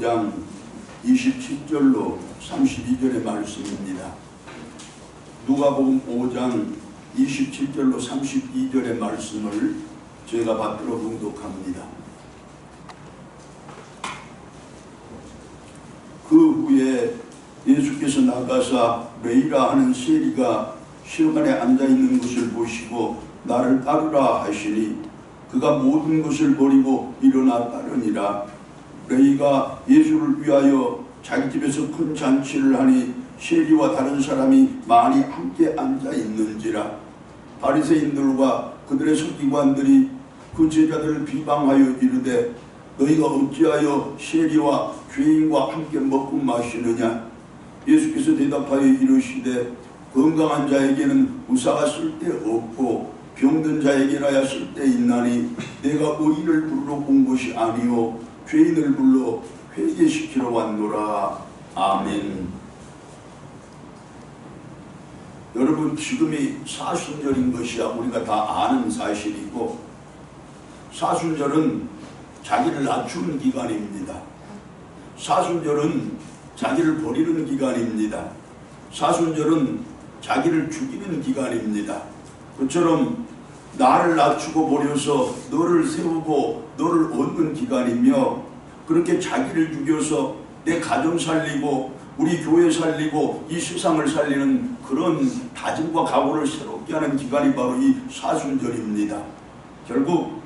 5장 27절로 32절의 말씀입니다. 누가복음 5장 27절로 32절의 말씀을 제가 받들어 봉독합니다. 그 후에 예수께서 나가사 레이라 하는 세리가 시험관에 앉아있는 것을 보시고 나를 따르라 하시니 그가 모든 것을 버리고 일어나 따르니라. 레이가 예수를 위하여 자기 집에서 큰 잔치를 하니 세리와 다른 사람이 많이 함께 앉아있는지라. 바리새인들과 그들의 서기관들이 그 제자들을 비방하여 이르되 너희가 어찌하여 세리와 죄인과 함께 먹고 마시느냐. 예수께서 대답하여 이르시되 건강한 자에게는 의사가 쓸데없고 병든 자에게라야 쓸데있나니 내가 의인을 부르러 온 것이 아니요 죄인을 불러 회개시키러 왔노라. 아멘. 여러분, 지금이 사순절인 것이야 우리가 다 아는 사실이고, 사순절은 자기를 낮추는 기간입니다. 사순절은 자기를 버리는 기간입니다. 사순절은 자기를 죽이는 기간입니다. 그처럼 나를 낮추고 버려서 너를 세우고 너를 얻는 기간이며, 그렇게 자기를 죽여서 내 가정 살리고 우리 교회 살리고 이 세상을 살리는 그런 다짐과 각오를 새롭게 하는 기간이 바로 이 사순절입니다. 결국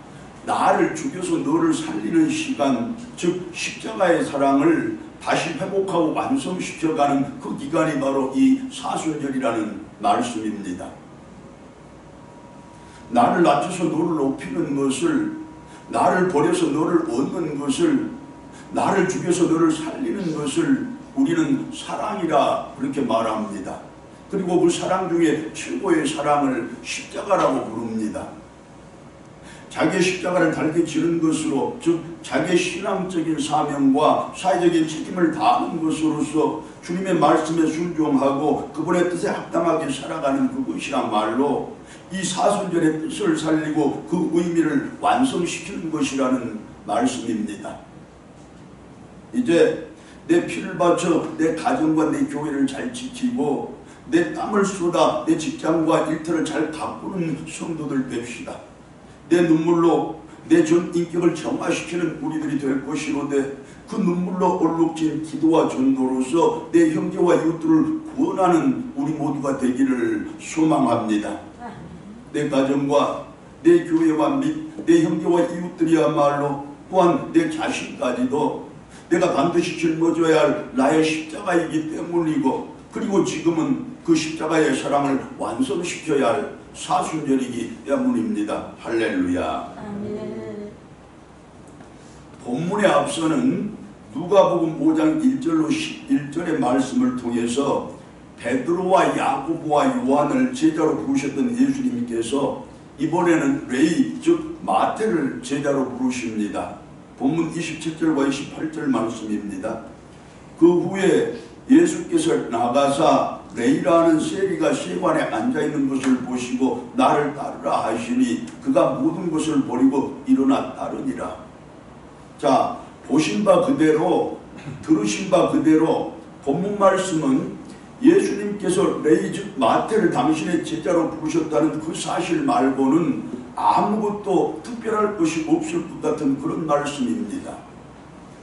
나를 죽여서 너를 살리는 시간, 즉 십자가의 사랑을 다시 회복하고 완성시켜가는 그 기간이 바로 이 사순절이라는 말씀입니다. 나를 낮춰서 너를 높이는 것을, 나를 버려서 너를 얻는 것을, 나를 죽여서 너를 살리는 것을 우리는 사랑이라 그렇게 말합니다. 그리고 그 사랑 중에 최고의 사랑을 십자가라고 부릅니다. 자기의 십자가를 달게 지는 것으로, 즉 자기의 신앙적인 사명과 사회적인 책임을 다하는 것으로서 주님의 말씀에 순종하고 그분의 뜻에 합당하게 살아가는 그것이야말로 이 사순절의 뜻을 살리고 그 의미를 완성시키는 것이라는 말씀입니다. 이제 내 피를 바쳐 내 가정과 내 교회를 잘 지키고 내 땀을 쏟아 내 직장과 일터를 잘 가꾸는 성도들 됩시다. 내 눈물로 내 전 인격을 정화시키는 우리들이 될 것이로되, 그 눈물로 얼룩진 기도와 전도로서 내 형제와 이웃들을 구원하는 우리 모두가 되기를 소망합니다. 내 가정과 내 교회와 및 내 형제와 이웃들이야말로 또한 내 자신까지도 내가 반드시 짊어져야 할 나의 십자가이기 때문이고, 그리고 지금은 그 십자가의 사랑을 완성시켜야 할 사순절이기 때문입니다. 할렐루야. 아멘. 본문에 앞서는 누가복음 5장 1절로 11절의 말씀을 통해서 베드로와 야고보와 요한을 제자로 부르셨던 예수님께서 이번에는 레위, 즉 마태를 제자로 부르십니다. 본문 27절과 28절 말씀입니다. 그 후에 예수께서 나가사 레이라는 세리가 세관에 앉아있는 것을 보시고 나를 따르라 하시니 그가 모든 것을 버리고 일어나 따르니라. 자, 보신 바 그대로, 들으신 바 그대로 본문 말씀은 예수님께서 레이, 즉 마태를 당신의 제자로 부르셨다는 그 사실 말고는 아무것도 특별할 것이 없을 것 같은 그런 말씀입니다.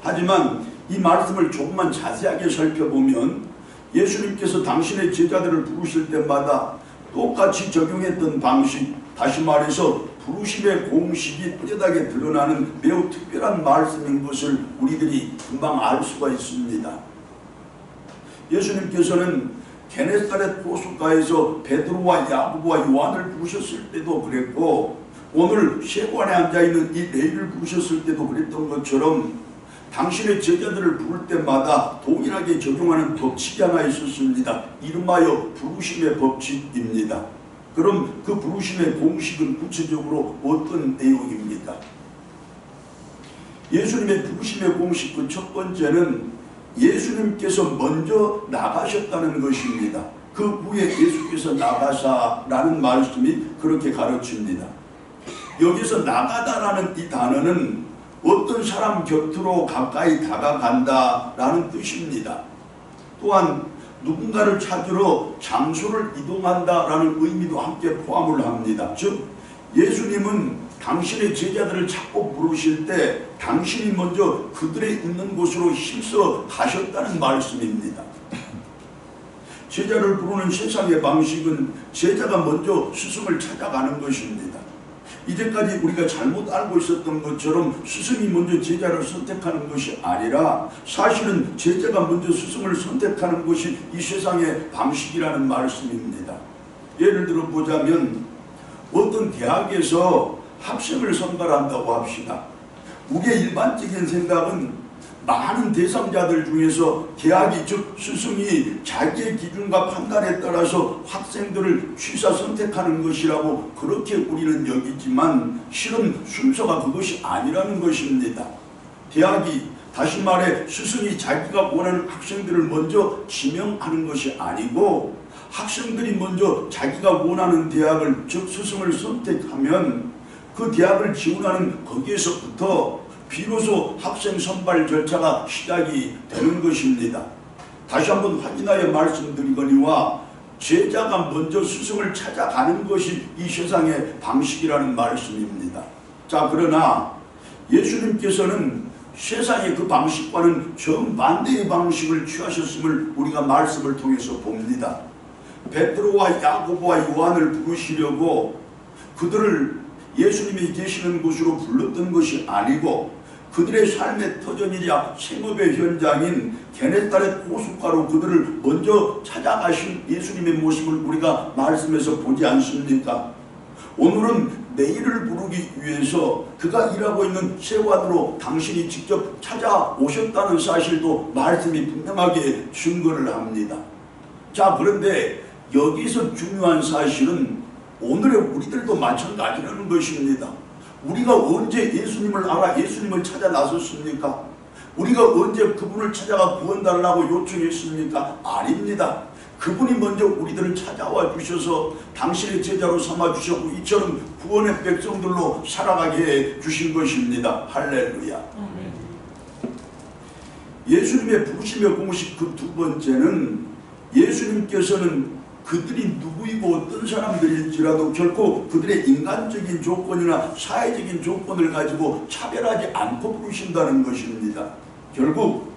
하지만 이 말씀을 조금만 자세하게 살펴보면 예수님께서 당신의 제자들을 부르실 때마다 똑같이 적용했던 방식, 다시 말해서 부르심의 공식이 뚜렷하게 드러나는 매우 특별한 말씀인 것을 우리들이 금방 알 수가 있습니다. 예수님께서는 게네사렛 호숫가에서 베드로와 야고보와 요한을 부르셨을 때도 그랬고, 오늘 세관에 앉아있는 이 레위를 부르셨을 때도 그랬던 것처럼 당신의 제자들을 부를 때마다 동일하게 적용하는 법칙이 하나 있었습니다. 이름하여 부르심의 법칙입니다. 그럼 그 부르심의 공식은 구체적으로 어떤 내용입니까? 예수님의 부르심의 공식 그 첫 번째는 예수님께서 먼저 나가셨다는 것입니다. 그 후에 예수께서 나가사라는 말씀이 그렇게 가르칩니다. 여기서 나가다라는 이 단어는 어떤 사람 곁으로 가까이 다가간다라는 뜻입니다. 또한 누군가를 찾으러 장소를 이동한다라는 의미도 함께 포함을 합니다. 즉 예수님은 당신의 제자들을 찾고 부르실 때 당신이 먼저 그들의 있는 곳으로 힘써 가셨다는 말씀입니다. 제자를 부르는 세상의 방식은 제자가 먼저 스승을 찾아가는 것입니다. 이제까지 우리가 잘못 알고 있었던 것처럼 스승이 먼저 제자를 선택하는 것이 아니라 사실은 제자가 먼저 스승을 선택하는 것이 이 세상의 방식이라는 말씀입니다. 예를 들어 보자면 어떤 대학에서 학생을 선발한다고 합시다. 우리의 일반적인 생각은 많은 대상자들 중에서 대학이 즉 스승이 자기의 기준과 판단에 따라서 학생들을 취사 선택하는 것이라고 그렇게 우리는 여기지만 실은 순서가 그것이 아니라는 것입니다. 대학이 다시 말해 스승이 자기가 원하는 학생들을 먼저 지명하는 것이 아니고 학생들이 먼저 자기가 원하는 대학을 즉 스승을 선택하면 그 대학을 지원하는 거기에서부터 비로소 학생 선발 절차가 시작이 되는 것입니다. 다시 한번 확인하여 말씀드리거니와 제자가 먼저 스승을 찾아가는 것이 이 세상의 방식이라는 말씀입니다. 자, 그러나 예수님께서는 세상의 그 방식과는 정반대의 방식을 취하셨음을 우리가 말씀을 통해서 봅니다. 베드로와 야고보와 요한을 부르시려고 그들을 예수님이 계시는 곳으로 불렀던 것이 아니고 그들의 삶의 터전이자 생업의 현장인 게네사렛 호숫가로 그들을 먼저 찾아가신 예수님의 모습을 우리가 말씀에서 보지 않습니까? 오늘은 내일을 부르기 위해서 그가 일하고 있는 세관으로 당신이 직접 찾아오셨다는 사실도 말씀이 분명하게 증거를 합니다. 자, 그런데 여기서 중요한 사실은 오늘의 우리들도 마찬가지라는 것입니다. 우리가 언제 예수님을 알아 예수님을 찾아 나섰습니까? 우리가 언제 그분을 찾아가 구원달라고 요청했습니까? 아닙니다. 그분이 먼저 우리들을 찾아와 주셔서 당신의 제자로 삼아 주셨고 이처럼 구원의 백성들로 살아가게 해 주신 것입니다. 할렐루야. 예수님의 부르심의 공식 그 두 번째는 예수님께서는 그들이 누구이고 어떤 사람들일지라도 결코 그들의 인간적인 조건이나 사회적인 조건을 가지고 차별하지 않고 부르신다는 것입니다. 결국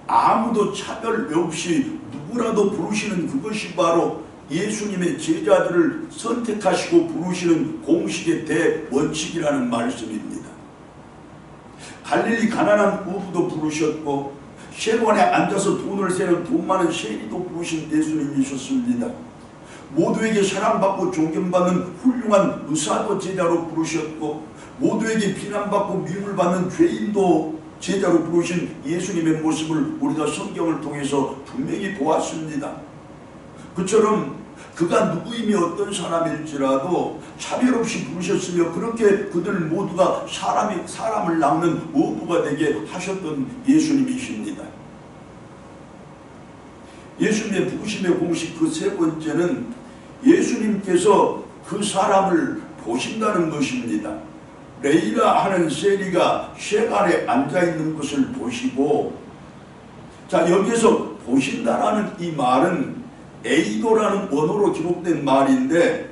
아무도 차별 없이 누구라도 부르시는 그것이 바로 예수님의 제자들을 선택하시고 부르시는 공식의 대원칙이라는 말씀입니다. 갈릴리 가난한 어부도 부르셨고 세관에 앉아서 돈을 세는 돈 많은 세리도 부르신 예수님이셨습니다. 모두에게 사랑받고 존경받는 훌륭한 의사도 제자로 부르셨고 모두에게 비난받고 미움을 죄인도 제자로 부르신 예수님의 모습을 우리가 성경을 통해서 분명히 보았습니다. 그처럼 그가 누구이며 어떤 사람일지라도 차별 없이 부르셨으며 그렇게 그들 모두가 사람을 낚는 어부가 되게 하셨던 예수님이십니다. 예수님의 부르심의 공식 그 세 번째는 예수님께서 그 사람을 보신다는 것입니다. 레이라 하는 세리가 쇠간에 앉아있는 것을 보시고, 자, 여기에서 보신다라는 이 말은 에이도라는 원어로 기록된 말인데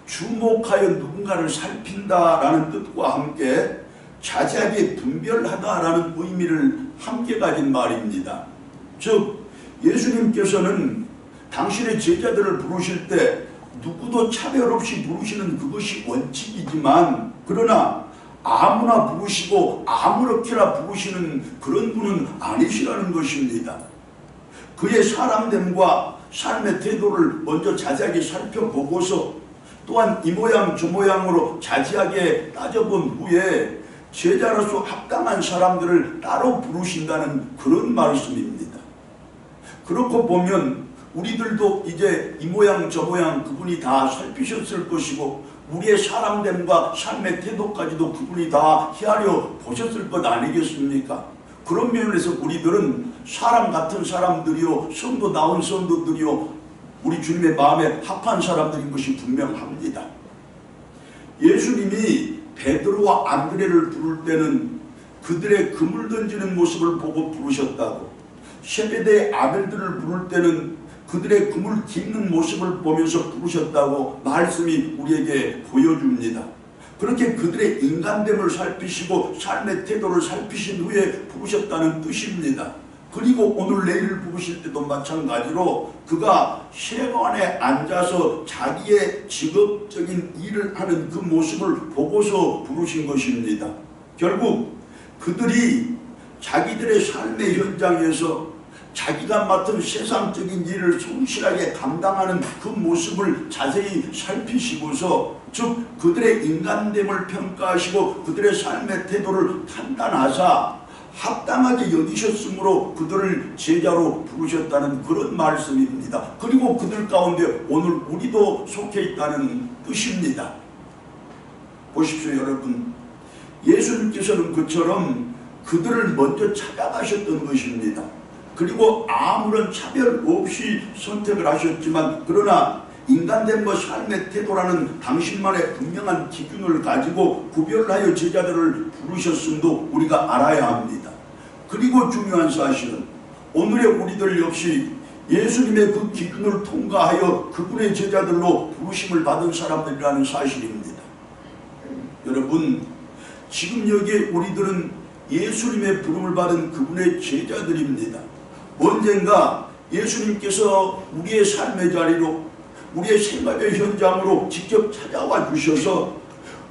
주목하여 누군가를 살핀다라는 뜻과 함께 자세하게 분별하다라는 의미를 함께 가진 말입니다. 즉 예수님께서는 당신의 제자들을 부르실 때 누구도 차별 없이 부르시는 그것이 원칙이지만 그러나 아무나 부르시고 아무렇게나 부르시는 그런 분은 아니시라는 것입니다. 그의 사람됨과 삶의 태도를 먼저 자세하게 살펴보고서 또한 이 모양 저 모양으로 자세하게 따져본 후에 제자로서 합당한 사람들을 따로 부르신다는 그런 말씀입니다. 그렇고 보면 우리들도 이제 이 모양 저 모양 그분이 다 살피셨을 것이고 우리의 사람됨과 삶의 태도까지도 그분이 다 헤아려 보셨을 것 아니겠습니까? 그런 면에서 우리들은 사람 같은 사람들이요 성도다운 성도들이요 우리 주님의 마음에 합한 사람들인 것이 분명합니다. 예수님이 베드로와 안드레를 부를 때는 그들의 그물 던지는 모습을 보고 부르셨다고, 셰베대의 아벨들을 부를 때는 그들의 그물 깁는 모습을 보면서 부르셨다고 말씀이 우리에게 보여줍니다. 그렇게 그들의 인간됨을 살피시고 삶의 태도를 살피신 후에 부르셨다는 뜻입니다. 그리고 오늘 내일 부르실 때도 마찬가지로 그가 세관에 앉아서 자기의 직업적인 일을 하는 그 모습을 보고서 부르신 것입니다. 결국 그들이 자기들의 삶의 현장에서 자기가 맡은 세상적인 일을 성실하게 감당하는 그 모습을 자세히 살피시고서, 즉 그들의 인간됨을 평가하시고 그들의 삶의 태도를 판단하사 합당하게 여기셨으므로 그들을 제자로 부르셨다는 그런 말씀입니다. 그리고 그들 가운데 오늘 우리도 속해 있다는 뜻입니다. 보십시오 여러분, 예수님께서는 그처럼 그들을 먼저 찾아가셨던 것입니다. 그리고 아무런 차별 없이 선택을 하셨지만, 그러나 인간됨과 삶의 태도라는 당신만의 분명한 기준을 가지고 구별하여 제자들을 부르셨음도 우리가 알아야 합니다. 그리고 중요한 사실은 오늘의 우리들 역시 예수님의 그 기준을 통과하여 그분의 제자들로 부르심을 받은 사람들이라는 사실입니다. 여러분, 지금 여기에 우리들은 예수님의 부름을 받은 그분의 제자들입니다. 언젠가 예수님께서 우리의 삶의 자리로, 우리의 생활의 현장으로 직접 찾아와 주셔서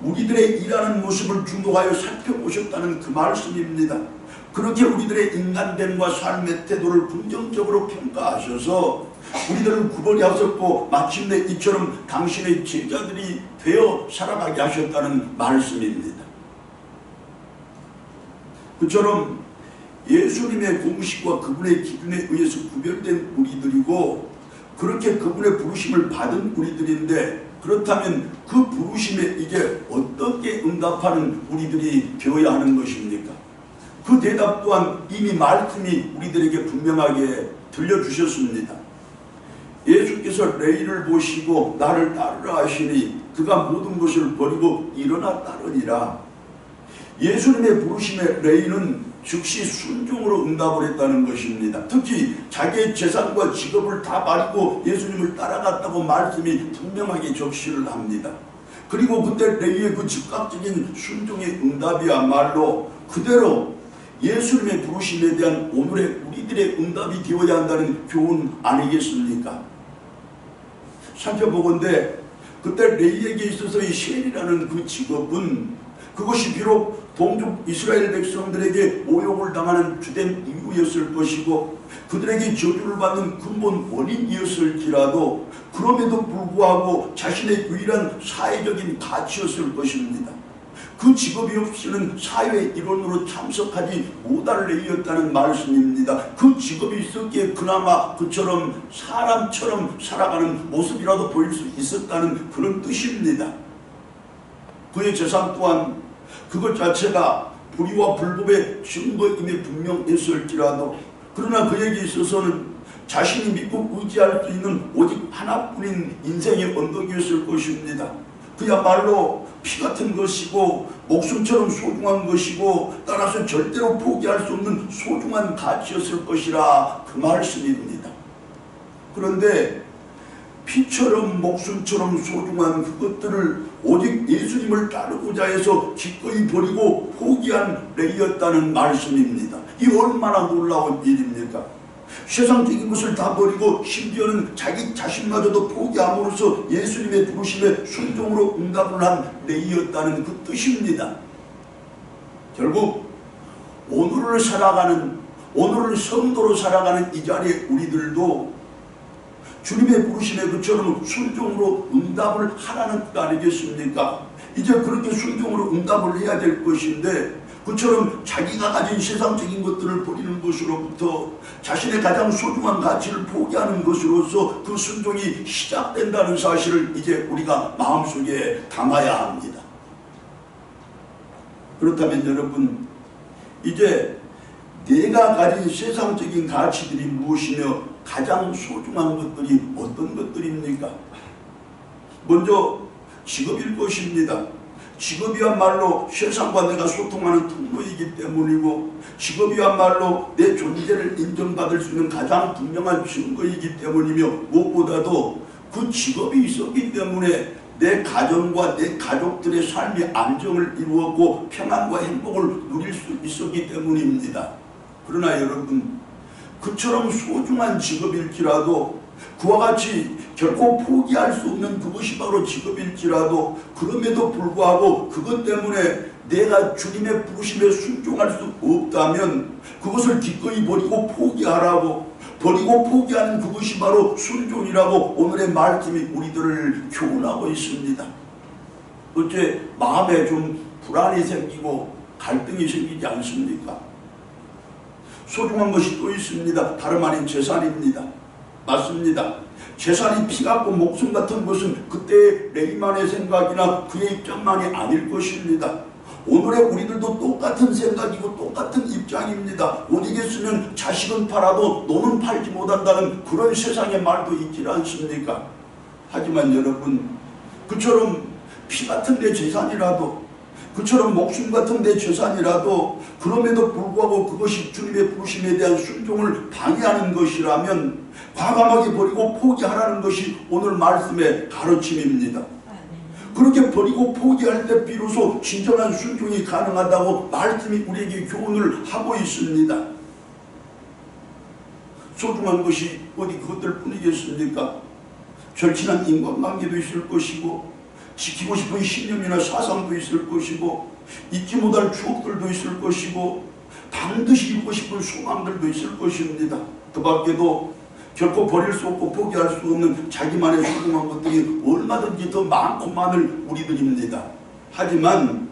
우리들의 일하는 모습을 주목하여 살펴보셨다는 그 말씀입니다. 그렇게 우리들의 인간됨과 삶의 태도를 긍정적으로 평가하셔서 우리들을 구별히 하셨고 마침내 이처럼 당신의 제자들이 되어 살아가게 하셨다는 말씀입니다. 그처럼 예수님의 공식과 그분의 기준에 의해서 구별된 우리들이고, 그렇게 그분의 부르심을 받은 우리들인데, 그렇다면 그 부르심에 이제 어떻게 응답하는 우리들이 되어야 하는 것입니까? 그 대답 또한 이미 말씀이 우리들에게 분명하게 들려주셨습니다. 예수께서 레위를 보시고 나를 따르라 하시니 그가 모든 것을 버리고 일어나 따르니라. 예수님의 부르심의 레위는 즉시 순종으로 응답을 했다는 것입니다. 특히 자기의 재산과 직업을 다 버리고 예수님을 따라갔다고 말씀이 분명하게 적시를 합니다. 그리고 그때 레위의 그 즉각적인 순종의 응답이야말로 그대로 예수님의 부르심에 대한 오늘의 우리들의 응답이 되어야 한다는 교훈 아니겠습니까? 살펴보건대 그때 레위에게 있어서의 셰리라는 그 직업은 그것이 비록 동족 이스라엘 백성들에게 모욕을 당하는 주된 이유였을 것이고 그들에게 저주를 받는 근본 원인이었을지라도 그럼에도 불구하고 자신의 유일한 사회적인 가치였을 것입니다. 그 직업이 없이는 사회의 일원으로 참석하지 못할 레위였다는 말씀입니다. 그 직업이 있었기에 그나마 그처럼 사람처럼 살아가는 모습이라도 보일 수 있었다는 그런 뜻입니다. 그의 재산 또한 그것 자체가 불의와 불법의 증거임에 분명했을지라도, 그러나 그에게 있어서는 자신이 믿고 의지할 수 있는 오직 하나뿐인 인생의 언덕이었을 것입니다. 그야말로 피 같은 것이고 목숨처럼 소중한 것이고 따라서 절대로 포기할 수 없는 소중한 가치였을 것이라 그 말씀입니다. 그런데 피처럼 목숨처럼 소중한 그것들을 오직 예수님을 따르고자 해서 기꺼이 버리고 포기한 레위였다는 말씀입니다. 이 얼마나 놀라운 일입니까? 세상적인 것을 다 버리고 심지어는 자기 자신마저도 포기함으로써 예수님의 부르심에 순종으로 응답을 한 레위였다는 그 뜻입니다. 결국 오늘을 살아가는, 오늘을 성도로 살아가는 이 자리에 우리들도 주님의 부르심에 그처럼 순종으로 응답을 하라는 뜻 아니겠습니까? 이제 그렇게 순종으로 응답을 해야 될 것인데 그처럼 자기가 가진 세상적인 것들을 버리는 것으로부터 자신의 가장 소중한 가치를 포기하는 것으로서 그 순종이 시작된다는 사실을 이제 우리가 마음속에 담아야 합니다. 그렇다면 여러분, 이제 내가 가진 세상적인 가치들이 무엇이며 가장 소중한 것들이 어떤 것들입니까? 먼저 직업일 것입니다. 직업이야말로 세상과 내가 소통하는 통로이기 때문이고, 직업이야말로 내 존재를 인정받을 수 있는 가장 분명한 증거이기 때문이며, 무엇보다도 그 직업이 있었기 때문에 내 가정과 내 가족들의 삶의 안정을 이루었고 평안과 행복을 누릴 수 있었기 때문입니다. 그러나 여러분, 그처럼 소중한 직업일지라도, 그와 같이 결코 포기할 수 없는 그것이 바로 직업일지라도, 그럼에도 불구하고 그것 때문에 내가 주님의 부르심에 순종할 수 없다면 그것을 기꺼이 버리고 포기하라고, 버리고 포기하는 그것이 바로 순종이라고 오늘의 말씀이 우리들을 교훈하고 있습니다. 어째 마음에 좀 불안이 생기고 갈등이 생기지 않습니까? 소중한 것이 또 있습니다. 다름 아닌 재산입니다. 맞습니다. 재산이 피 같고 목숨 같은 것은 그때의 레이만의 생각이나 그의 입장만이 아닐 것입니다. 오늘의 우리들도 똑같은 생각이고 똑같은 입장입니다. 어디겠으면 자식은 팔아도 너는 팔지 못한다는 그런 세상의 말도 있지 않습니까? 하지만 여러분, 그처럼 피 같은 내 재산이라도, 그처럼 목숨 같은 내 재산이라도, 그럼에도 불구하고 그것이 주님의 부르심에 대한 순종을 방해하는 것이라면 과감하게 버리고 포기하라는 것이 오늘 말씀의 가르침입니다. 그렇게 버리고 포기할 때 비로소 진정한 순종이 가능하다고 말씀이 우리에게 교훈을 하고 있습니다. 소중한 것이 어디 그것들 뿐이겠습니까? 절친한 인간관계도 있을 것이고, 지키고 싶은 신념이나 사상도 있을 것이고, 잊지 못할 추억들도 있을 것이고, 반드시 이루고 싶은 소망들도 있을 것입니다. 그 밖에도 결코 버릴 수 없고 포기할 수 없는 자기만의 소중한 것들이 얼마든지 더 많고 많을 우리들입니다. 하지만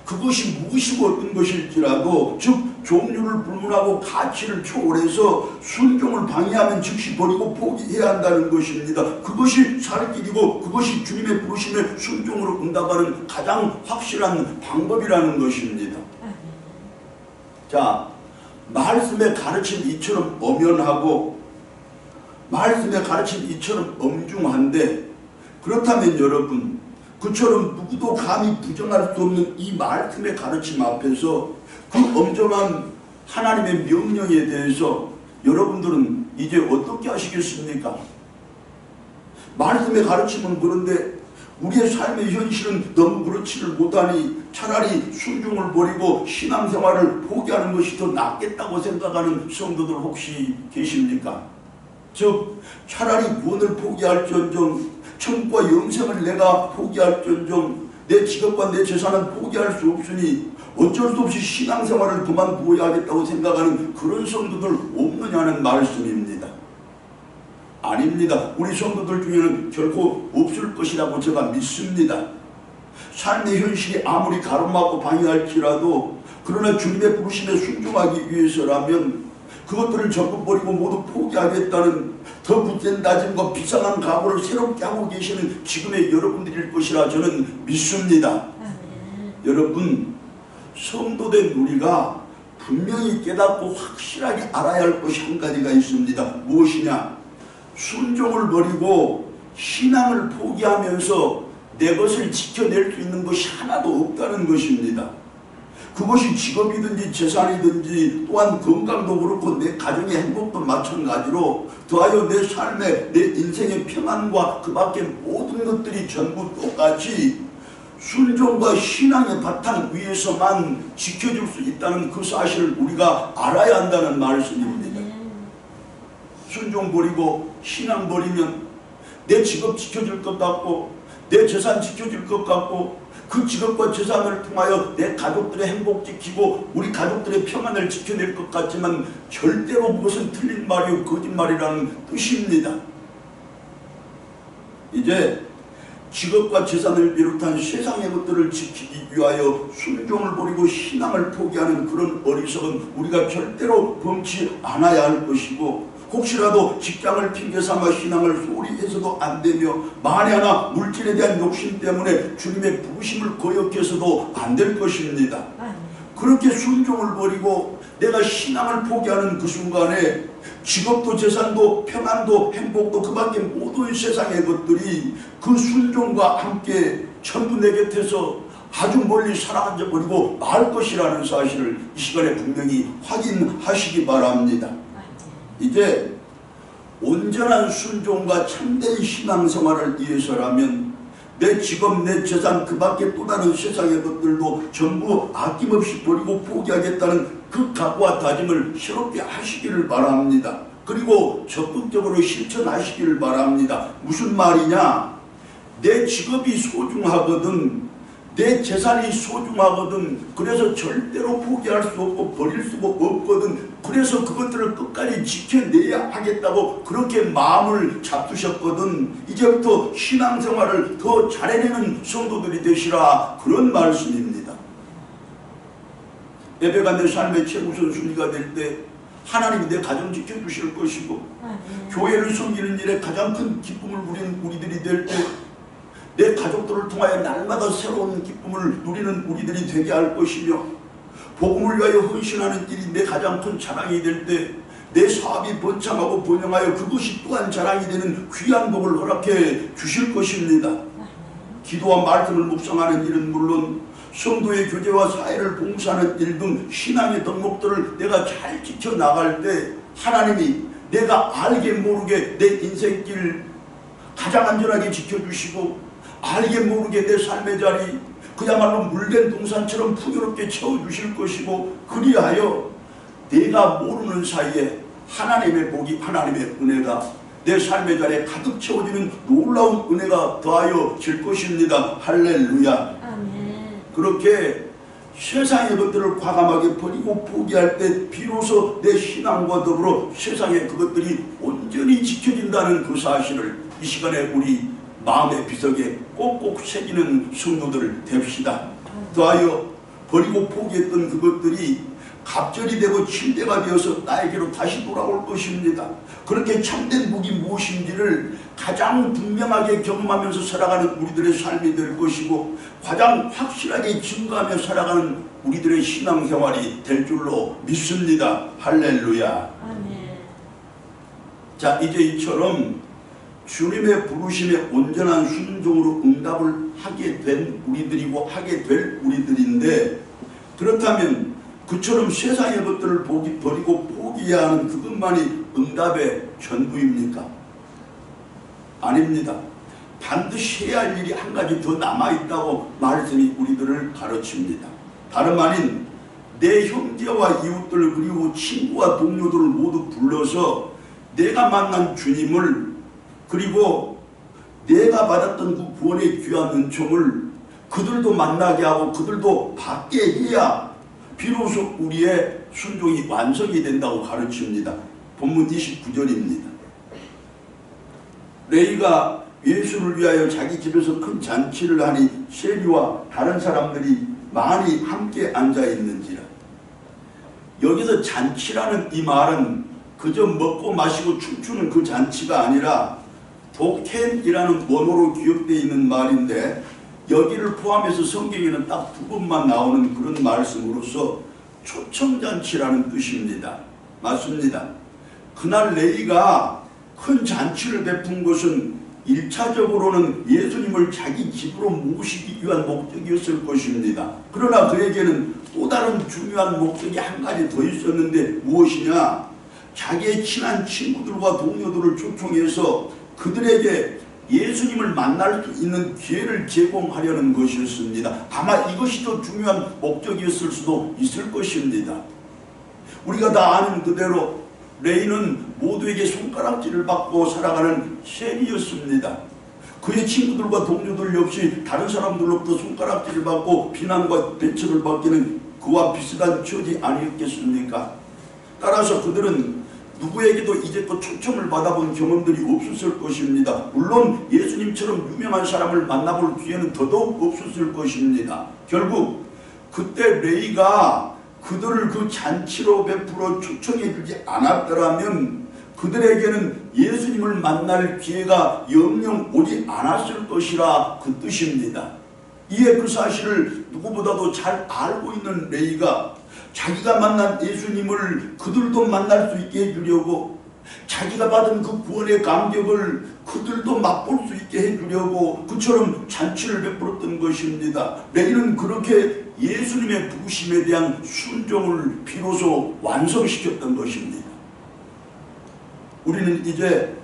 그것이 무엇이고 어떤 것일지라도, 즉 종류를 불문하고 가치를 초월해서 순종을 방해하면 즉시 버리고 포기해야 한다는 것입니다. 그것이 살 길이고 그것이 주님의 부르심에 순종으로 응답하는 가장 확실한 방법이라는 것입니다. 자, 말씀의 가르침 이처럼 엄연하고 말씀의 가르침 이처럼 엄중한데, 그렇다면 여러분, 그처럼 누구도 감히 부정할 수 없는 이 말씀의 가르침 앞에서 그 엄정한 하나님의 명령에 대해서 여러분들은 이제 어떻게 하시겠습니까? 말씀의 가르침은 그런데 우리의 삶의 현실은 너무 그렇지를 못하니 차라리 순종을 버리고 신앙생활을 포기하는 것이 더 낫겠다고 생각하는 성도들 혹시 계십니까? 즉 차라리 구원을 포기할지언정, 천국과 영생을 내가 포기할지언정, 내 직업과 내 재산은 포기할 수 없으니 어쩔 수 없이 신앙생활을 그만두어야 하겠다고 생각하는 그런 성도들 없느냐는 말씀입니다. 아닙니다. 우리 성도들 중에는 결코 없을 것이라고 제가 믿습니다. 삶의 현실이 아무리 가로막고 방해할지라도, 그러나 주님의 부르심에 순종하기 위해서라면 그것들을 전부 버리고 모두 포기하겠다는 더 굳센 다짐과 비상한 각오를 새롭게 하고 계시는 지금의 여러분들일 것이라 저는 믿습니다. 여러분, 성도된 우리가 분명히 깨닫고 확실하게 알아야 할 것이 한 가지가 있습니다. 무엇이냐? 순종을 버리고 신앙을 포기하면서 내 것을 지켜낼 수 있는 것이 하나도 없다는 것입니다. 그것이 직업이든지 재산이든지 또한 건강도 그렇고 내 가정의 행복도 마찬가지로 더하여 내 삶의 내 인생의 평안과 그 밖의 모든 것들이 전부 똑같이 순종과 신앙의 바탕 위에서만 지켜줄 수 있다는 그 사실을 우리가 알아야 한다는 말씀입니다. 순종 버리고 신앙 버리면 내 직업 지켜줄 것 같고 내 재산 지켜줄 것 같고 그 직업과 재산을 통하여 내 가족들의 행복 지키고 우리 가족들의 평안을 지켜낼 것 같지만 절대로 그것은 틀린 말이요 거짓말이라는 뜻입니다. 이제 직업과 재산을 비롯한 세상의 것들을 지키기 위하여 순종을 버리고 신앙을 포기하는 그런 어리석은 우리가 절대로 범치 않아야 할 것이고, 혹시라도 직장을 핑계삼아 신앙을 소홀히 해서도 안되며 만에 하나 물질에 대한 욕심 때문에 주님의 부르심을 거역해서도 안 될 것입니다. 그렇게 순종을 버리고 내가 신앙을 포기하는 그 순간에 직업도 재산도 평안도 행복도 그 밖에 모든 세상의 것들이 그 순종과 함께 전부 내 곁에서 아주 멀리 사라져 버리고 말 것이라는 사실을 이 시간에 분명히 확인하시기 바랍니다. 이제 온전한 순종과 참된 신앙생활을 위해서라면 내 직업, 내 재산, 그 밖에 또 다른 세상의 것들도 전부 아낌없이 버리고 포기하겠다는 그 각오와 다짐을 새롭게 하시기를 바랍니다. 그리고 적극적으로 실천하시기를 바랍니다. 무슨 말이냐? 내 직업이 소중하거든, 내 재산이 소중하거든, 그래서 절대로 포기할 수 없고 버릴 수가 없거든, 그래서 그것들을 끝까지 지켜내야 하겠다고 그렇게 마음을 잡수셨거든, 이제부터 신앙생활을 더 잘해내는 성도들이 되시라, 그런 말씀입니다. 예배가 내 삶의 최우선 순위가 될 때 하나님이 내 가정 지켜주실 것이고, 교회를 섬기는 일에 가장 큰 기쁨을 누리는 우리들이 될 때 내 가족들을 통하여 날마다 새로운 기쁨을 누리는 우리들이 되게 할 것이며, 복음을 위하여 헌신하는 일이 내 가장 큰 자랑이 될 때 내 사업이 번창하고 번영하여 그것이 또한 자랑이 되는 귀한 복을 허락해 주실 것입니다. 기도와 말씀을 묵상하는 일은 물론 성도의 교제와 사회를 봉사하는 일 등 신앙의 덕목들을 내가 잘 지켜나갈 때 하나님이 내가 알게 모르게 내 인생길 가장 안전하게 지켜주시고, 알게 모르게 내 삶의 자리 그야말로 물된 동산처럼 풍요롭게 채워주실 것이고, 그리하여 내가 모르는 사이에 하나님의 복이, 하나님의 은혜가 내 삶의 자리에 가득 채워지는 놀라운 은혜가 더하여 질 것입니다. 할렐루야. 아멘. 그렇게 세상의 것들을 과감하게 버리고 포기할 때 비로소 내 신앙과 더불어 세상의 그것들이 온전히 지켜진다는 그 사실을 이 시간에 우리 마음의 비석에 꼭꼭 새기는 성도들 됩시다. 더하여 버리고 포기했던 그것들이 갑절이 되고 침대가 되어서 나에게로 다시 돌아올 것입니다. 그렇게 참된 복이 무엇인지를 가장 분명하게 경험하면서 살아가는 우리들의 삶이 될 것이고, 가장 확실하게 증거하며 살아가는 우리들의 신앙생활이 될 줄로 믿습니다. 할렐루야. 아멘. 자, 이제 이처럼 주님의 부르심에 온전한 순종으로 응답을 하게 된 우리들이고 하게 될 우리들인데, 그렇다면 그처럼 세상의 것들을 버리고 포기해야 하는 그것만이 응답의 전부입니까? 아닙니다. 반드시 해야 할 일이 한 가지 더 남아있다고 말씀이 우리들을 가르칩니다. 다름 아닌 내 형제와 이웃들 그리고 친구와 동료들을 모두 불러서 내가 만난 주님을, 그리고 내가 받았던 그 구원의 귀한 은총을 그들도 만나게 하고 그들도 받게 해야 비로소 우리의 순종이 완성이 된다고 가르칩니다. 본문 29절입니다. 레이가 예수를 위하여 자기 집에서 큰 잔치를 하니 셰리와 다른 사람들이 많이 함께 앉아 있는지라. 여기서 잔치라는 이 말은 그저 먹고 마시고 춤추는 그 잔치가 아니라 도켄이라는 원어로 기억되어 있는 말인데, 여기를 포함해서 성경에는 딱 두 번만 나오는 그런 말씀으로서 초청잔치라는 뜻입니다. 맞습니다. 그날 레이가 큰 잔치를 베푼 것은 1차적으로는 예수님을 자기 집으로 모시기 위한 목적이었을 것입니다. 그러나 그에게는 또 다른 중요한 목적이 한 가지 더 있었는데 무엇이냐? 자기의 친한 친구들과 동료들을 초청해서 그들에게 예수님을 만날 수 있는 기회를 제공하려는 것이었습니다. 아마 이것이 더 중요한 목적이었을 수도 있을 것입니다. 우리가 다 아는 그대로 레이는 모두에게 손가락질을 받고 살아가는 셰리였습니다. 그의 친구들과 동료들 역시 다른 사람들로부터 손가락질을 받고 비난과 배척을 받기는 그와 비슷한 처지 아니었겠습니까? 따라서 그들은 누구에게도 이제껏 초청을 받아본 경험들이 없었을 것입니다. 물론 예수님처럼 유명한 사람을 만나볼 기회는 더더욱 없었을 것입니다. 결국 그때 레이가 그들을 그 잔치로 베풀어 초청해 주지 않았더라면 그들에게는 예수님을 만날 기회가 영영 오지 않았을 것이라 그 뜻입니다. 이에 그 사실을 누구보다도 잘 알고 있는 레이가 자기가 만난 예수님을 그들도 만날 수 있게 해주려고 자기가 받은 그 구원의 감격을 그들도 맛볼 수 있게 해주려고 그처럼 잔치를 베풀었던 것입니다. 레위는 그렇게 예수님의 부르심에 대한 순종을 비로소 완성시켰던 것입니다. 우리는 이제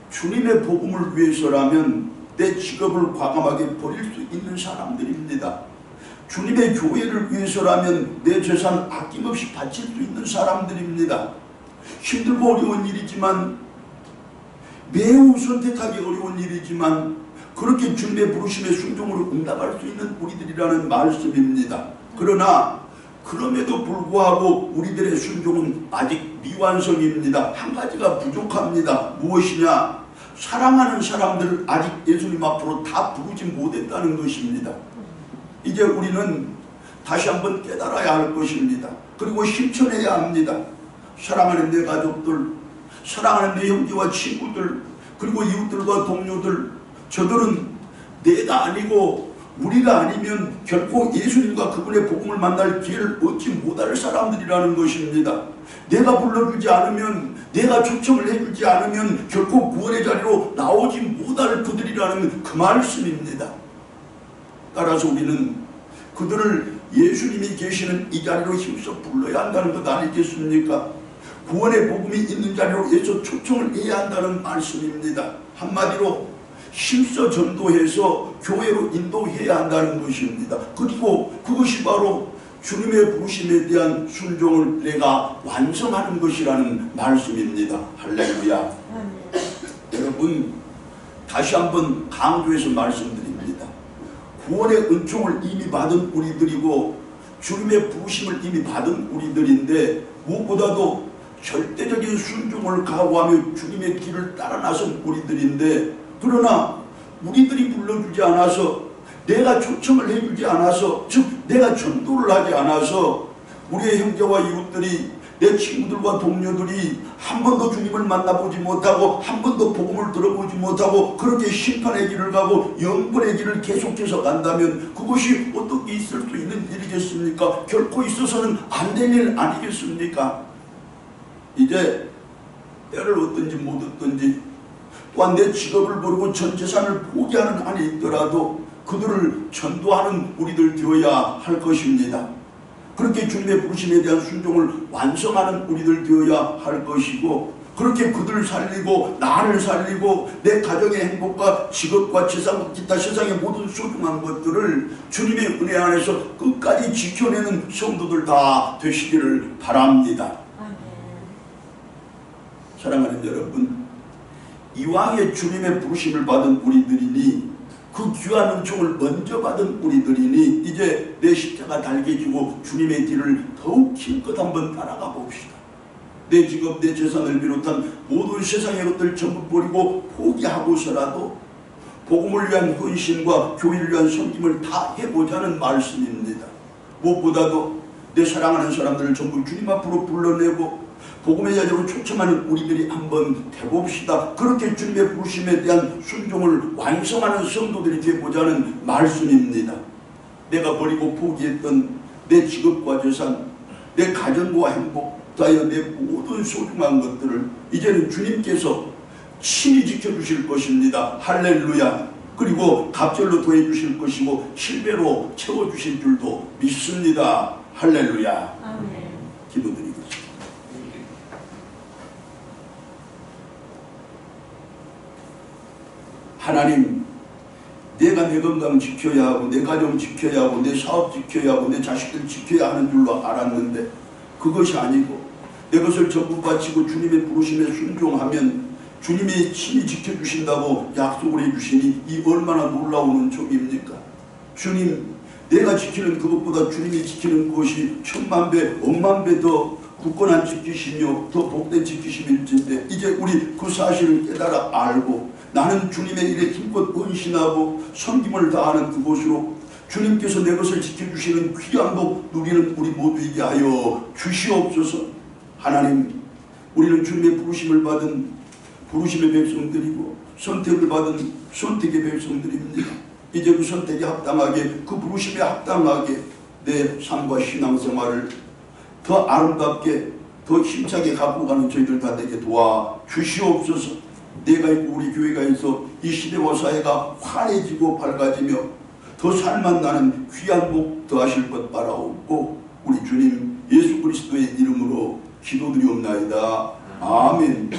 주님의 복음을 위해서라면 내 직업을 과감하게 버릴 수 있는 사람들입니다. 주님의 교회를 위해서라면 내 재산 아낌없이 바칠 수 있는 사람들입니다. 힘들고 어려운 일이지만, 매우 선택하기 어려운 일이지만 그렇게 주님의 부르심에 순종으로 응답할 수 있는 우리들이라는 말씀입니다. 그러나 그럼에도 불구하고 우리들의 순종은 아직 미완성입니다. 한 가지가 부족합니다. 무엇이냐? 사랑하는 사람들을 아직 예수님 앞으로 다 부르지 못했다는 것입니다. 이제 우리는 다시 한번 깨달아야 할 것입니다. 그리고 실천해야 합니다. 사랑하는 내 가족들, 사랑하는 내 형제와 친구들, 그리고 이웃들과 동료들, 저들은 내가 아니고 우리가 아니면 결코 예수님과 그분의 복음을 만날 기회를 얻지 못할 사람들이라는 것입니다. 내가 불러주지 않으면, 내가 초청을 해주지 않으면 결코 구원의 자리로 나오지 못할 그들이라는 그 말씀입니다. 따라서 우리는 그들을 예수님이 계시는 이 자리로 힘써 불러야 한다는 것 아니겠습니까? 구원의 복음이 있는 자리로 예수 초청을 해야 한다는 말씀입니다. 한마디로 힘써 전도해서 교회로 인도해야 한다는 것입니다. 그리고 그것이 바로 주님의 부르심에 대한 순종을 내가 완성하는 것이라는 말씀입니다. 할렐루야. 여러분, 다시 한번 강조해서 말씀드립니다. 구원의 은총을 이미 받은 우리들이고 주님의 부르심을 이미 받은 우리들인데, 무엇보다도 절대적인 순종을 각오하며 주님의 길을 따라 나선 우리들인데, 그러나 우리들이 불러주지 않아서, 내가 초청을 해주지 않아서, 즉 내가 전도를 하지 않아서 우리의 형제와 이웃들이, 내 친구들과 동료들이 한 번도 주님을 만나보지 못하고 한 번도 복음을 들어보지 못하고 그렇게 심판의 길을 가고 영분의 길을 계속해서 간다면 그것이 어떻게 있을 수 있는 일이겠습니까? 결코 있어서는 안 될 일 아니겠습니까? 이제 때를 얻든지 못 얻든지, 또한 내 직업을 버리고 전 재산을 포기하는 한이 있더라도 그들을 전도하는 우리들 되어야 할 것입니다. 그렇게 주님의 부르심에 대한 순종을 완성하는 우리들 되어야 할 것이고, 그렇게 그들을 살리고 나를 살리고 내 가정의 행복과 직업과 재산, 기타 세상의 모든 소중한 것들을 주님의 은혜 안에서 끝까지 지켜내는 성도들 다 되시기를 바랍니다. 사랑하는 여러분, 이왕에 주님의 부르심을 받은 우리들이니, 그 귀한 은총을 먼저 받은 우리들이니 이제 내 십자가 달게 지고 주님의 길을 더욱 힘껏 한번 따라가 봅시다. 내 직업, 내 재산을 비롯한 모든 세상의 것들 전부 버리고 포기하고서라도 복음을 위한 헌신과 교회를 위한 섬김을 다 해보자는 말씀입니다. 무엇보다도 내 사랑하는 사람들을 전부 주님 앞으로 불러내고 복음의 자리로 초청하는 우리들이 한번 해봅시다. 그렇게 주님의 부르심에 대한 순종을 완성하는 성도들이 되고자는 말씀입니다. 내가 버리고 포기했던 내 직업과 재산, 내 가정과 행복, 다여 내 모든 소중한 것들을 이제는 주님께서 친히 지켜주실 것입니다. 할렐루야. 그리고 갑절로 더해주실 것이고 7배로 채워주실 줄도 믿습니다. 할렐루야. 아멘. 기도드리겠습니다. 하나님, 내가 내 건강 지켜야 하고 내 가정 지켜야 하고 내 사업 지켜야 하고 내 자식들 지켜야 하는 줄로 알았는데 그것이 아니고 내 것을 전부 바치고 주님의 부르심에 순종하면 주님이 친히 지켜주신다고 약속을 해주시니 이 얼마나 놀라운 은총입니까? 주님, 내가 지키는 그것보다 주님이 지키는 것이 천만배 억만배 더 굳건한 지키시며 더 복된 지키심일진데, 이제 우리 그 사실을 깨달아 알고 나는 주님의 일에 힘껏 헌신하고 섬김을 다하는 그곳으로 주님께서 내 것을 지켜주시는 귀한 복 누리는 우리 모두에게 하여 주시옵소서. 하나님, 우리는 주님의 부르심을 받은 부르심의 백성들이고 선택을 받은 선택의 백성들입니다. 이제 그 선택에 합당하게, 그 부르심에 합당하게 내 삶과 신앙생활을 더 아름답게, 더 힘차게 갖고 가는 저희들 다 되게 도와주시옵소서. 내가 있고 우리 교회가 있어 이 시대와 사회가 환해지고 밝아지며 더 살만 나는 귀한 복 더하실 것 바라옵고 우리 주님 예수 그리스도의 이름으로 기도드리옵나이다. 아멘.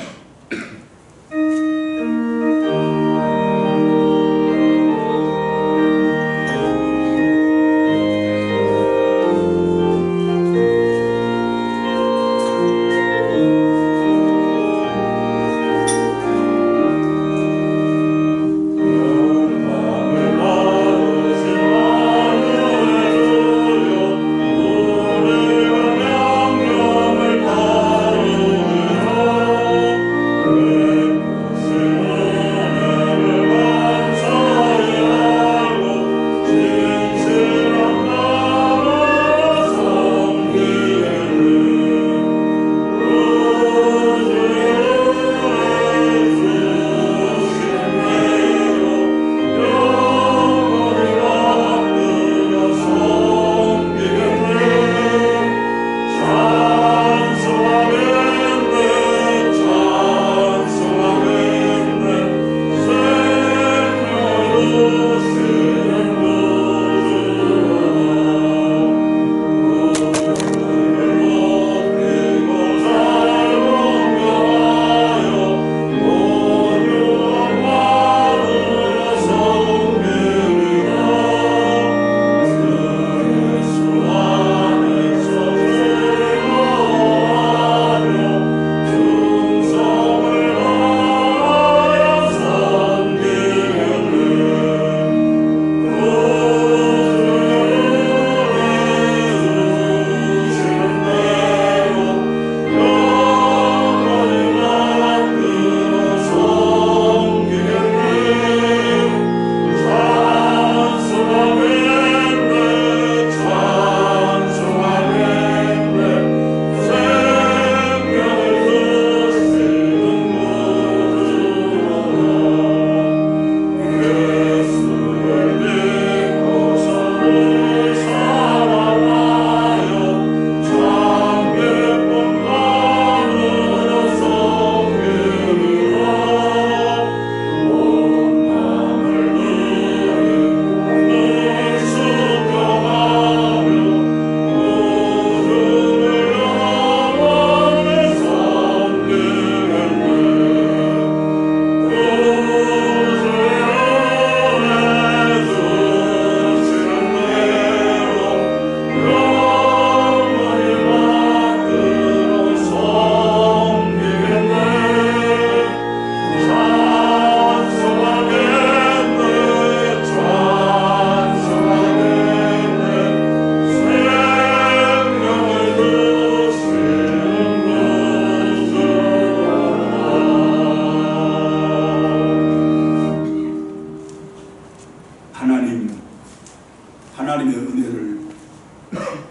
하나님의 은혜를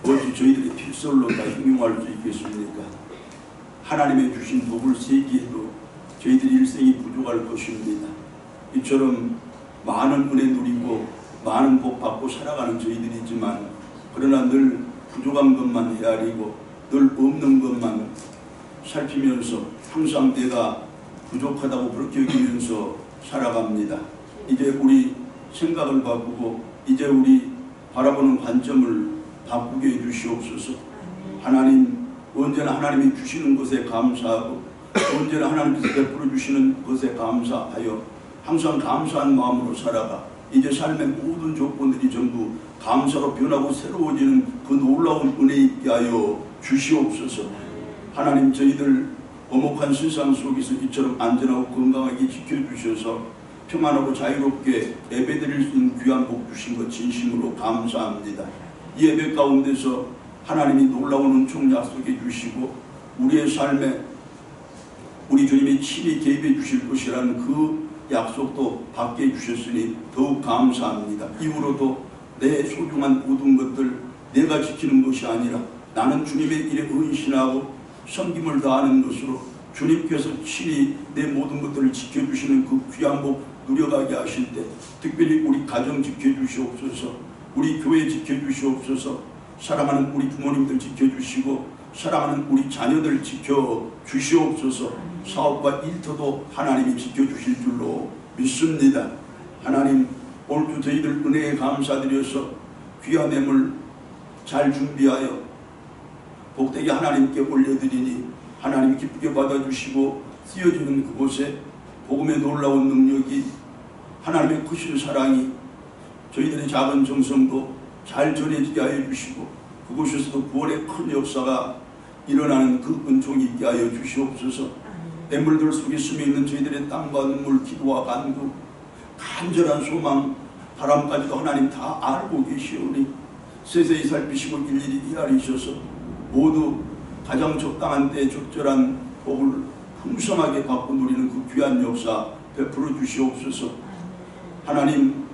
어찌 저희들이 필설로 다 형용할 수 있겠습니까? 하나님의 주신 복을 세기에도 저희들이 일생이 부족할 것입니다. 이처럼 많은 은혜 누리고 많은 복 받고 살아가는 저희들이지만 그러나 늘 부족한 것만 헤아리고 늘 없는 것만 살피면서 항상 내가 부족하다고 그렇게 여기면서 살아갑니다. 이제 우리 생각을 바꾸고 이제 우리 바라보는 관점을 바꾸게 해주시옵소서. 하나님, 언제나 하나님이 주시는 것에 감사하고 언제나 하나님께서 베풀어 주시는 것에 감사하여 항상 감사한 마음으로 살아가 이제 삶의 모든 조건들이 전부 감사로 변하고 새로워지는 그 놀라운 은혜 있게 하여 주시옵소서. 하나님, 저희들 엄혹한 세상 속에서 이처럼 안전하고 건강하게 지켜주셔서 평안하고 자유롭게 예배드릴 수 있는 귀한 복 주신 것 진심으로 감사합니다. 이 예배 가운데서 하나님이 놀라운 은총 약속해 주시고 우리의 삶에 우리 주님이 친히 개입해 주실 것이라는 그 약속도 받게 해주셨으니 더욱 감사합니다. 이후로도 내 소중한 모든 것들 내가 지키는 것이 아니라 나는 주님의 일에 헌신하고 섬김을 다하는 것으로 주님께서 친히 내 모든 것들을 지켜주시는 그 귀한 복 누려가게 하실 때 특별히 우리 가정 지켜주시옵소서, 우리 교회 지켜주시옵소서, 사랑하는 우리 부모님들 지켜주시고 사랑하는 우리 자녀들 지켜 주시옵소서. 사업과 일터도 하나님이 지켜 주실 줄로 믿습니다. 하나님, 올주 저희들 은혜에 감사드려서 귀한 예물 잘 준비하여 복되게 하나님께 올려드리니 하나님 기쁘게 받아주시고 쓰여지는 그곳에 복음의 놀라운 능력이, 하나님의 크신 사랑이 저희들의 작은 정성도 잘 전해지게 하여 주시고 그곳에서도 구원의 큰 역사가 일어나는 그 은총이 있게 하여 주시옵소서. 애물들 속에 숨어 있는 저희들의 땀과 눈물, 기도와 간구, 간절한 소망, 바람까지도 하나님 다 알고 계시오니 세세히 살피시고 일일이 헤아리셔서 모두 가장 적당한 때 적절한 복을 풍성하게 받고 누리는 그 귀한 역사 베풀어 주시옵소서. 하나님,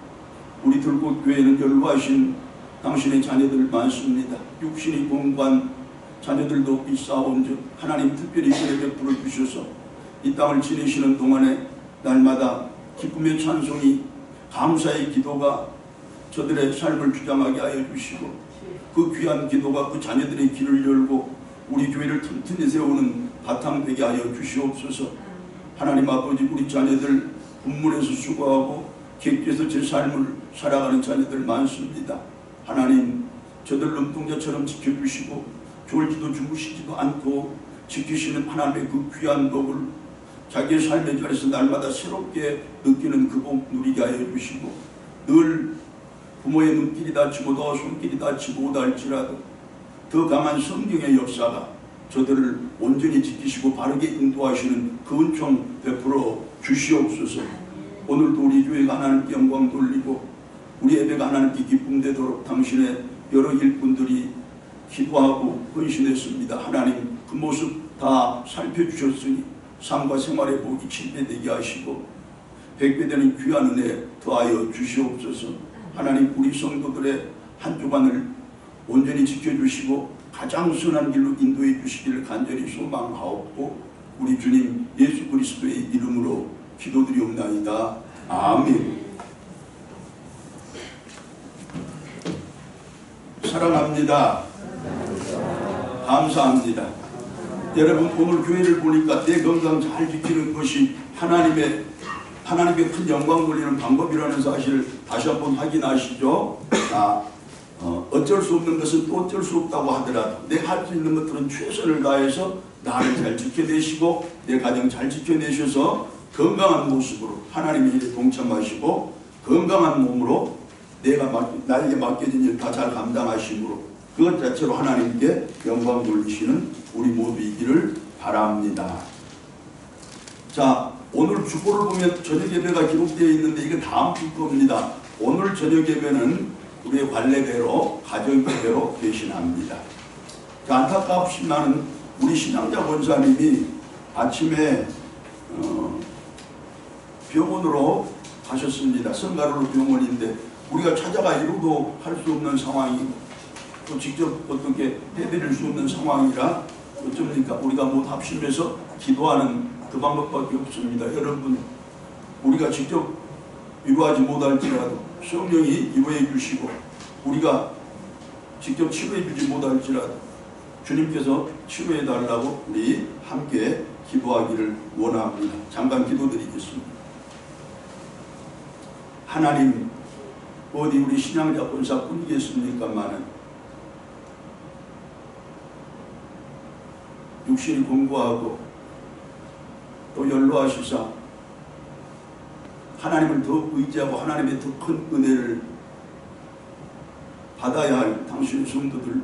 우리 들꽃교회는 연로하신 당신의 자녀들 많습니다. 육신이 공부한 자녀들도 있사온즉 하나님 특별히 은혜 베풀어 주셔서 이 땅을 지내시는 동안에 날마다 기쁨의 찬송이, 감사의 기도가 저들의 삶을 주장하게 하여 주시고 그 귀한 기도가 그 자녀들의 길을 열고 우리 교회를 튼튼히 세우는 바탕 되게 하여 주시옵소서. 하나님 아버지, 우리 자녀들 분문에서 수고하고 객지에서 제 삶을 살아가는 자녀들 많습니다. 하나님, 저들 눈동자처럼 지켜주시고 졸지도 주무시지도 않고 지키시는 하나님의 그 귀한 복을 자기의 삶의 자리에서 날마다 새롭게 느끼는 그 복 누리게 하여 주시고 늘 부모의 눈길이 닫히고 손길이 닿지 못할지라도 더 강한 성경의 역사가 저들을 온전히 지키시고 바르게 인도하시는 그 은총 베풀어 주시옵소서. 오늘도 우리 교회가 하나님께 영광 돌리고 우리 예배가 하나님께 기쁨 되도록 당신의 여러 일꾼들이 기도하고 헌신했습니다. 하나님, 그 모습 다 살펴주셨으니 삶과 생활의 복이 7배 되게 하시고 100배 되는 귀한 은혜 더하여 주시옵소서. 하나님, 우리 성도들의 한 주간을 온전히 지켜주시고 가장 선한 길로 인도해 주시기를 간절히 소망하옵고 우리 주님 예수 그리스도의 이름으로 기도드리옵나이다. 아멘. 사랑합니다. 감사합니다. 여러분, 오늘 교회를 보니까 내 건강 잘 지키는 것이 하나님께 큰 영광 돌리는 방법이라는 사실을 다시 한번 확인하시죠. 어쩔 수 없는 것은 또 어쩔 수 없다고 하더라도 내가 할 수 있는 것들은 최선을 다해서 나를 잘 지켜내시고 내 가정 잘 지켜내셔서 건강한 모습으로 하나님의 일에 동참하시고 건강한 몸으로 나에게 맡겨진 일 다 잘 감당하심으로 그것 자체로 하나님께 영광 돌리시는 우리 모두이기를 바랍니다. 자, 오늘 주보를 보면 저녁 예배가 기록되어 있는데 이게 다음 주 겁니다. 오늘 저녁 예배는 우리의 관례대로 가정 예배로 대신합니다. 자, 안타깝지만 우리 신앙자 권사님이 아침에 병원으로 가셨습니다. 성가로로 병원인데 우리가 찾아가 이루도 할 수 없는 상황이고 또 직접 어떻게 해드릴 수 없는 상황이라 어쩝니까? 우리가 못 합심해서 기도하는 그 방법밖에 없습니다. 여러분, 우리가 직접 위로하지 못할지라도 성령이 위로해 주시고 우리가 직접 치료해 주지 못할지라도 주님께서 치료해 달라고 우리 함께 기도하기를 원합니다. 잠깐 기도드리겠습니다. 하나님, 어디 우리 신앙자 권사뿐이겠습니까마는 육신이 공고하고 또 연로하시사 하나님을 더 의지하고 하나님의 더 큰 은혜를 받아야 할 당신의 성도들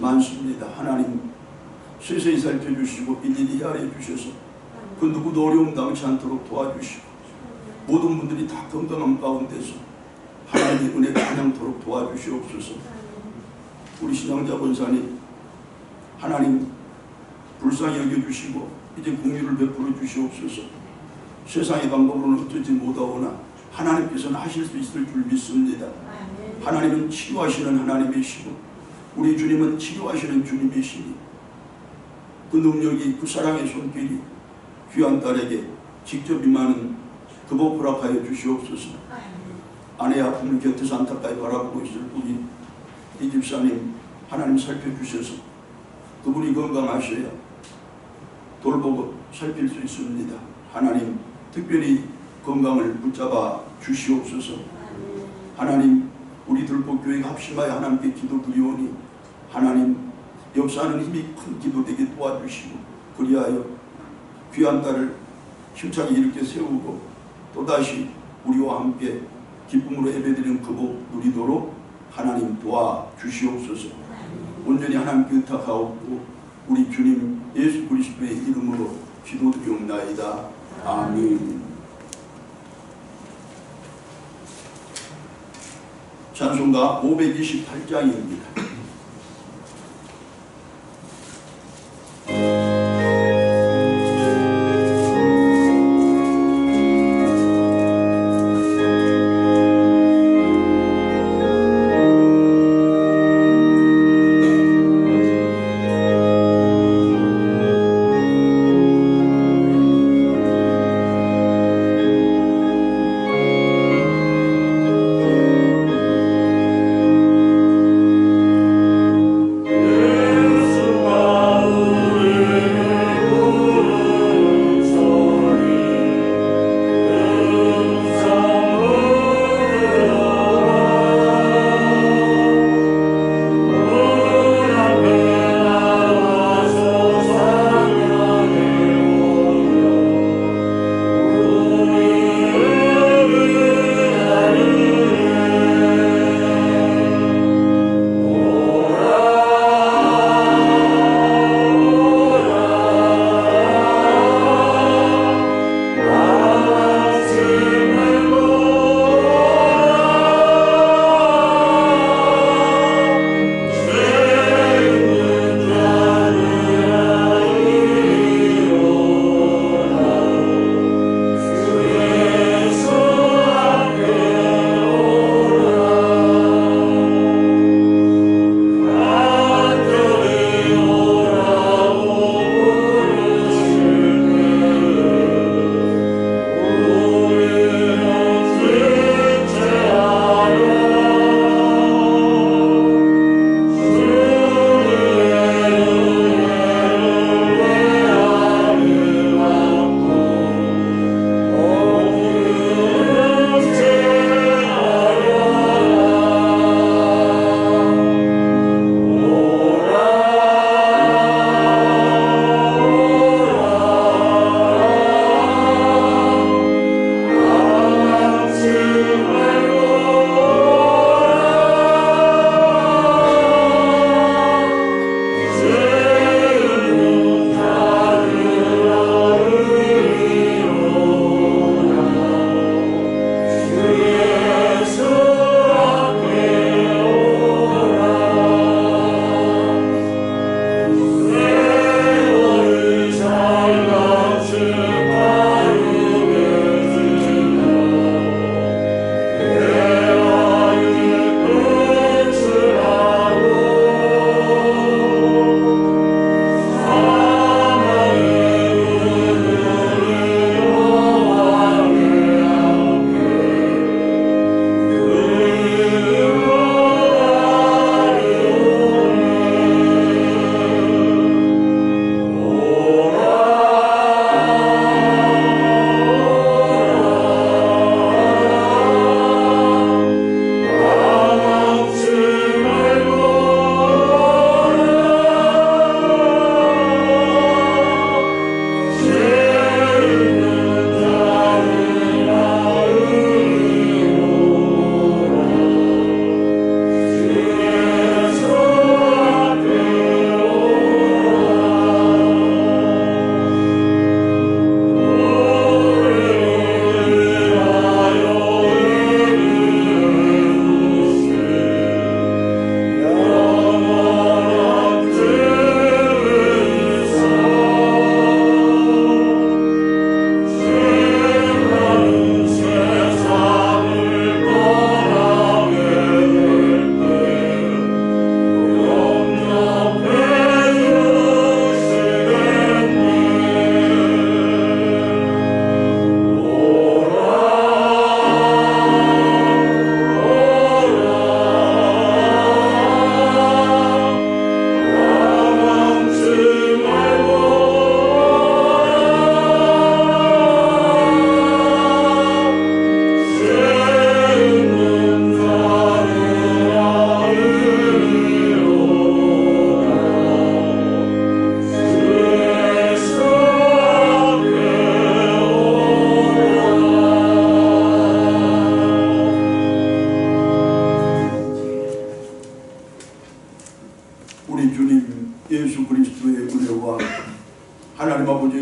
많습니다. 하나님, 세세히 살펴주시고 일일이 헤아려 주셔서 그 누구도 어려움 당치 않도록 도와주시고 모든 분들이 다 건강한 가운데서 하나님의 은혜가 가능토록 도와주시옵소서. 우리 신앙자 권사님, 하나님 불쌍히 여겨주시고 이제 공유를 베풀어 주시옵소서. 세상의 방법으로는 어쩌지 못하오나 하나님께서는 하실 수 있을 줄 믿습니다. 하나님은 치료하시는 하나님이시고 우리 주님은 치료하시는 주님이시니 그 능력이, 그 사랑의 손길이 귀한 딸에게 직접 임하는 그 복 허락하여 주시옵소서. 아내의 아픔을 곁에서 안타까이 바라보고 있을 우리 이 집사님, 하나님 살펴주셔서 그분이 건강하셔야 돌보고 살필 수 있습니다. 하나님 특별히 건강을 붙잡아 주시옵소서. 하나님 우리 들보교회가 합심하여 하나님께 기도드리오니 하나님 역사하는 힘이 큰 기도되게 도와주시고 그리하여 귀한 딸을 힘차게 이렇게 세우고 또다시 우리와 함께 기쁨으로 예배드리는 그 복 누리도록 하나님 도와주시옵소서. 온전히 하나님께 의탁하옵고 우리 주님 예수 그리스도의 이름으로 기도드리옵나이다. 아멘. 찬송가 528장입니다.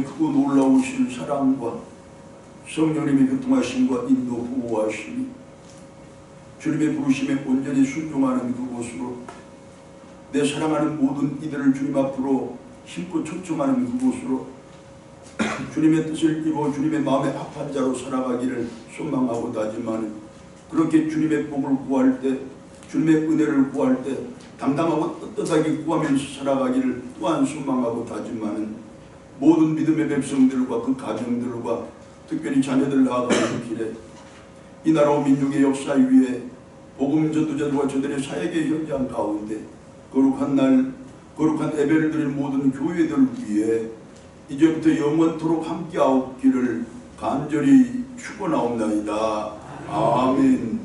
크고 놀라우신 사랑과 성령님의 교통하심과 인도 보호하심이 주님의 부르심에 온전히 순종하는 그곳으로, 내 사랑하는 모든 이들을 주님 앞으로 힘껏 초청하는 그곳으로 주님의 뜻을 입어 주님의 마음의 합한 자로 살아가기를 소망하고 다짐하는, 그렇게 주님의 복을 구할 때, 주님의 은혜를 구할 때 당당하고 떳떳하게 구하면서 살아가기를 또한 소망하고 다짐하는 모든 믿음의 백성들과 그 가정들과 특별히 자녀들 나아가는 길에 이 나라와 민족의 역사 위에 복음 전도자들과 저들의 사역의 현장 가운데 거룩한 날, 거룩한 예배를 드리는 모든 교회들 위해 이제부터 영원토록 함께하옵기를 간절히 축원하옵나이다. 아멘.